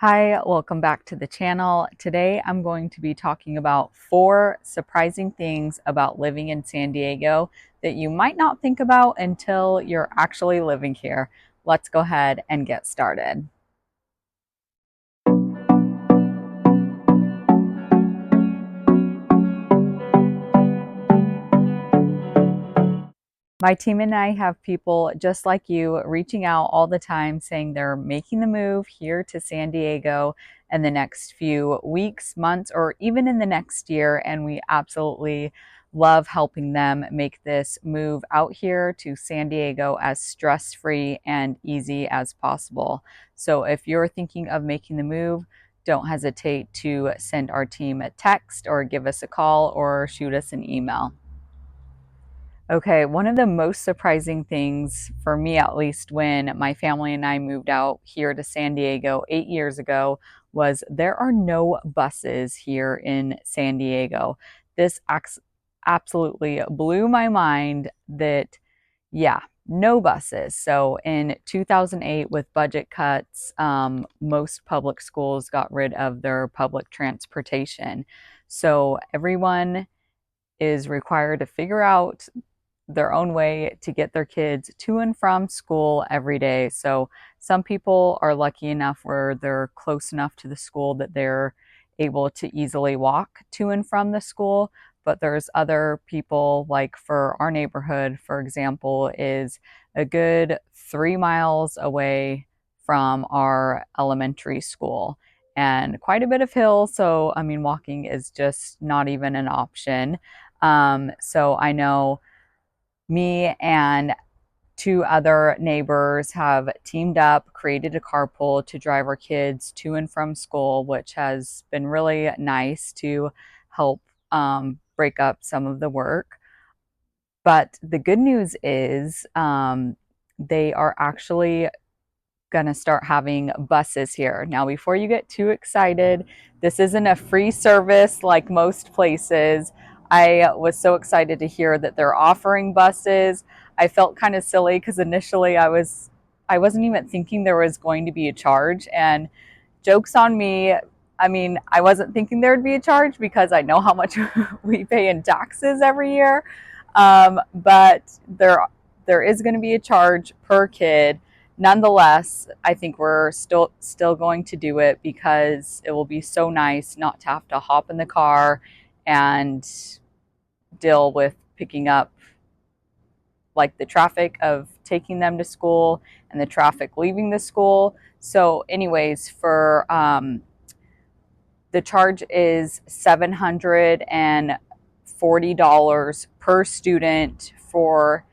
Hi, welcome back to the channel. Today I'm going to be talking about 4 surprising things about living in San Diego that you might not think about until you're actually living here. Let's go ahead and get started. My team and I have people just like you reaching out all the time saying they're making the move here to San Diego in the next few weeks, months, or even in the next year. And we absolutely love helping them make this move out here to San Diego as stress-free and easy as possible. So if you're thinking of making the move, don't hesitate to send our team a text or give us a call or shoot us an email. Okay, one of the most surprising things for me, at least, when my family and I moved out here to San Diego 8 years ago, was there are no buses here in San Diego. This absolutely blew my mind that, yeah, no buses. So in 2008, with budget cuts, most public schools got rid of their public transportation. So everyone is required to figure out their own way to get their kids to and from school every day. So some people are lucky enough where they're close enough to the school that they're able to easily walk to and from the school. But there's other people, like for our neighborhood, for example, is a good 3 miles away from our elementary school and quite a bit of hill. So, I mean, walking is just not even an option. So I know me and 2 other neighbors have teamed up, created a carpool to drive our kids to and from school, which has been really nice to help break up some of the work. But the good news is they are actually going to start having buses here. Now, before you get too excited, this isn't a free service like most places. I was so excited to hear that they're offering buses. I felt kind of silly because initially I wasn't even thinking there was going to be a charge, and joke's on me. I mean, I wasn't thinking there would be a charge because I know how much we pay in taxes every year. But there is going to be a charge per kid. Nonetheless, I think we're still going to do it because it will be so nice not to have to hop in the car and deal with picking up like the traffic of taking them to school and the traffic leaving the school. So anyways, for the charge is $740 per student for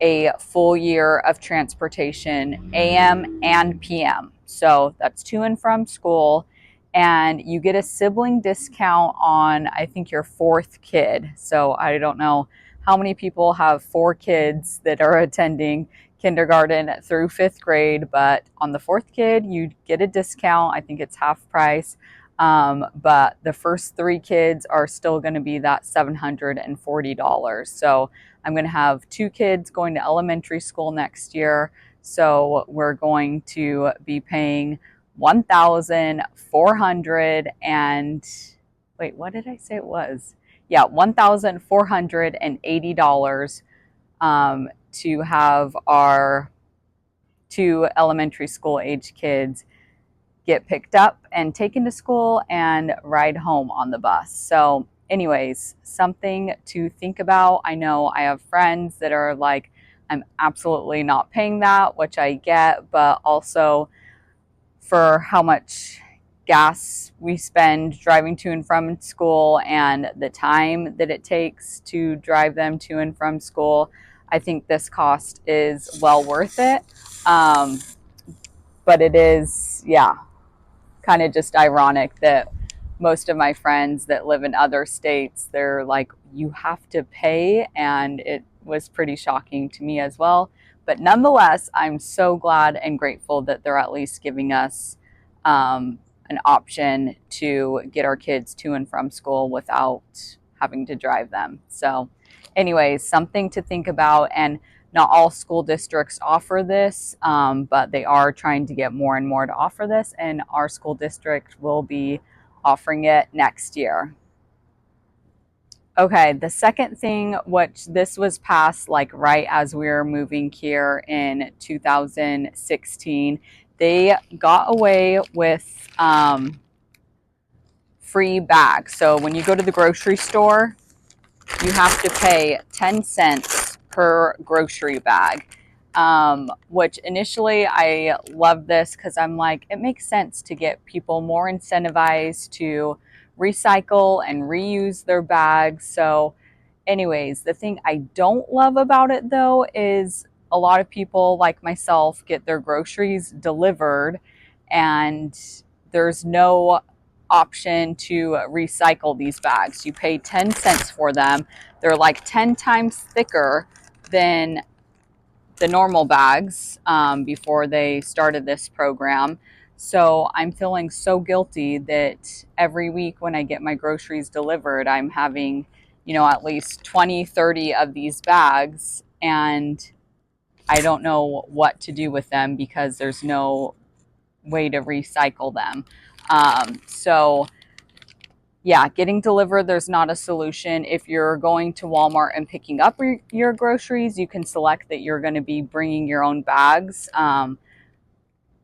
a full year of transportation, AM and PM. So that's to and from school. And you get a sibling discount on, I think, your 4th kid. So I don't know how many people have 4 kids that are attending kindergarten through 5th grade, but on the 4th kid, you get a discount. I think it's half price. But the first 3 kids are still going to be that $740. So I'm going to have 2 kids going to elementary school next year. So we're going to be paying 1,400 and wait, what did I say it was? Yeah, $1,480 to have our 2 elementary school age kids get picked up and taken to school and ride home on the bus. So anyways, something to think about. I know I have friends that are like, I'm absolutely not paying that, which I get, but also for how much gas we spend driving to and from school and the time that it takes to drive them to and from school, I think this cost is well worth it. But it is, yeah, kind of just ironic that most of my friends that live in other states, they're like, you have to pay. And it was pretty shocking to me as well. But nonetheless, I'm so glad and grateful that they're at least giving us an option to get our kids to and from school without having to drive them. So anyways, something to think about. And Not all school districts offer this, but they are trying to get more and more to offer this, and our school district will be offering it next year. Okay, the second thing, which this was passed like right as we were moving here in 2016, they got away with free bags. So when you go to the grocery store, you have to pay 10 cents per grocery bag. Which initially I love this because I'm like, it makes sense to get people more incentivized to recycle and reuse their bags. So anyways, the thing I don't love about it though is a lot of people like myself get their groceries delivered and there's no option to recycle these bags. You pay 10 cents for them. They're like 10 times thicker than the normal bags before they started this program. So I'm feeling so guilty that every week when I get my groceries delivered, I'm having, at least 20, 30 of these bags, and I don't know what to do with them because there's no way to recycle them. So yeah, getting delivered, there's not a solution. If you're going to Walmart and picking up your groceries, you can select that you're going to be bringing your own bags.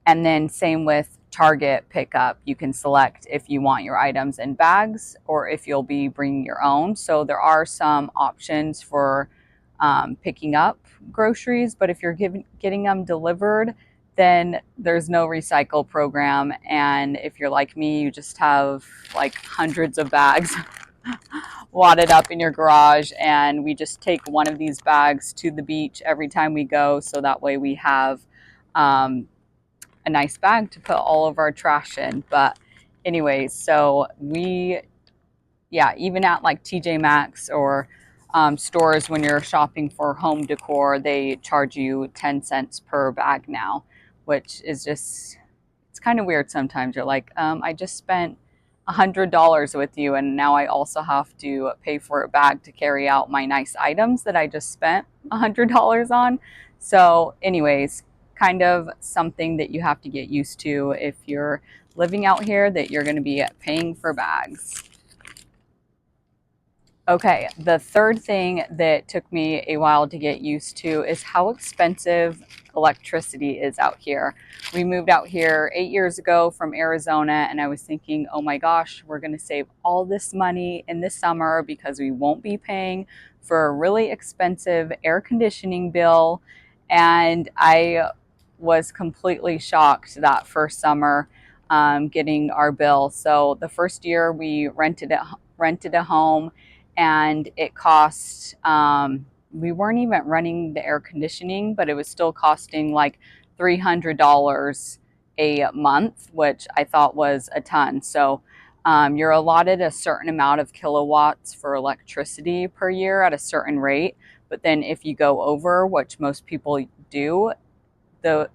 And then same with Target pickup, you can select if you want your items in bags or if you'll be bringing your own. So there are some options for picking up groceries, but if you're getting them delivered, then there's no recycle program. And if you're like me, you just have like hundreds of bags wadded up in your garage, and we just take one of these bags to the beach every time we go, so that way we have a nice bag to put all of our trash in. But anyways, so yeah, even at like TJ Maxx or stores, when you're shopping for home decor, they charge you 10 cents per bag now, which is just, it's kind of weird sometimes. You're like, I just spent $100 with you, and now I also have to pay for a bag to carry out my nice items that I just spent $100 on. So anyways, kind of something that you have to get used to if you're living out here, that you're going to be paying for bags. Okay, the third thing that took me a while to get used to is how expensive electricity is out here. We moved out here 8 years ago from Arizona, and I was thinking, oh my gosh, we're going to save all this money in the summer because we won't be paying for a really expensive air conditioning bill. And I was completely shocked that first summer getting our bill. So the first year we rented a home, and it cost we weren't even running the air conditioning, but it was still costing like $300 a month, which I thought was a ton. So you're allotted a certain amount of kilowatts for electricity per year at a certain rate, but then if you go over, which most people do, the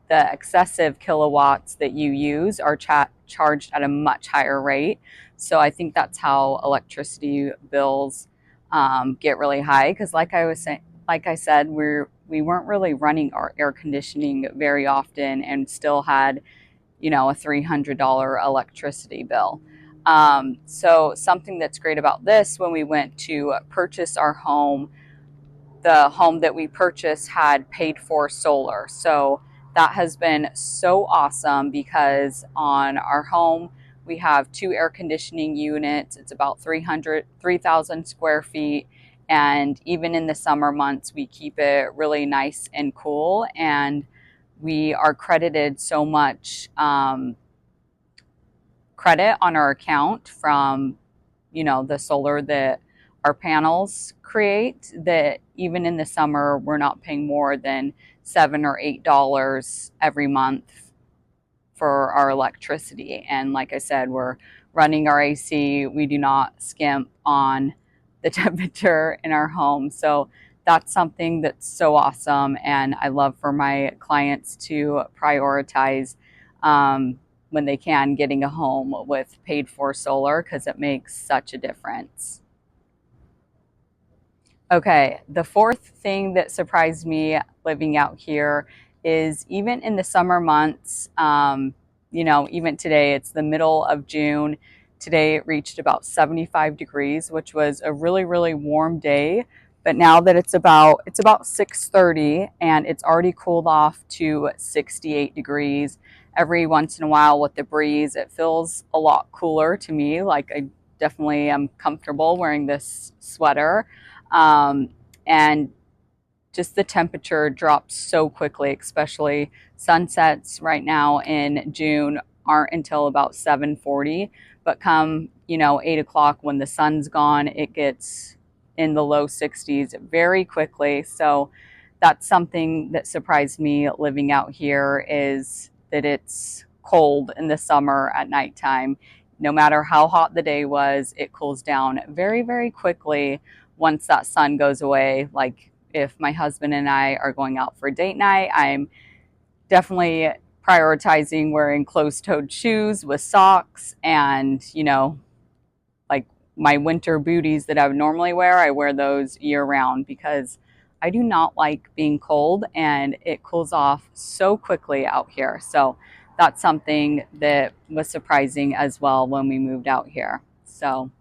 excessive kilowatts that you use are charged at a much higher rate. So I think that's how electricity bills get really high. Because like I said, we weren't really running our air conditioning very often, and still had a $300 electricity bill. So something that's great about this, when we went to purchase our home, the home that we purchased had paid for solar. So that has been so awesome, because on our home, we have 2 air conditioning units. It's about 3,000 square feet. And even in the summer months, we keep it really nice and cool. And we are credited so much credit on our account from the solar that our panels create, that even in the summer we're not paying more than $7 or $8 every month for our electricity. And like I said, we're running our AC. We do not skimp on the temperature in our home. So that's something that's so awesome, and I love for my clients to prioritize when they can, getting a home with paid for solar, because it makes such a difference. Okay, the fourth thing that surprised me living out here is even in the summer months, even today, it's the middle of June. Today it reached about 75 degrees, which was a really, really warm day. But now that it's about 6:30 and it's already cooled off to 68 degrees. Every once in a while with the breeze, it feels a lot cooler to me. Like I definitely am comfortable wearing this sweater. Um, and just the temperature drops so quickly, especially sunsets right now in June aren't until about 7:40, but come 8 o'clock when the sun's gone, it gets in the low 60s very quickly. So that's something that surprised me living out here, is that it's cold in the summer at nighttime. No matter how hot the day was, it cools down very, very quickly once that sun goes away. Like if my husband and I are going out for date night, I'm definitely prioritizing wearing closed-toed shoes with socks, and like my winter booties that I would normally wear, I wear those year round because I do not like being cold and it cools off so quickly out here. So that's something that was surprising as well when we moved out here. So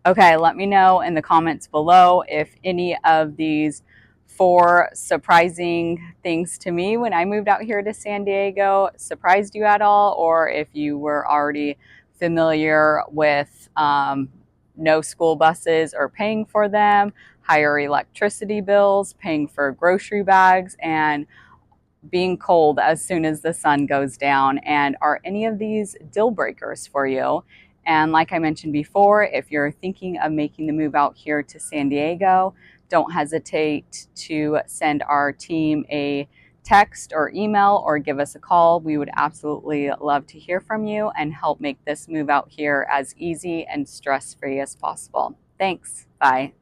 okay, let me know in the comments below if any of these four surprising things to me when I moved out here to San Diego surprised you at all, or if you were already familiar with no school buses or paying for them, higher electricity bills, paying for grocery bags, and being cold as soon as the sun goes down. And are any of these deal breakers for you? And like I mentioned before, if you're thinking of making the move out here to San Diego, don't hesitate to send our team a text or email or give us a call. We would absolutely love to hear from you and help make this move out here as easy and stress-free as possible. Thanks. Bye.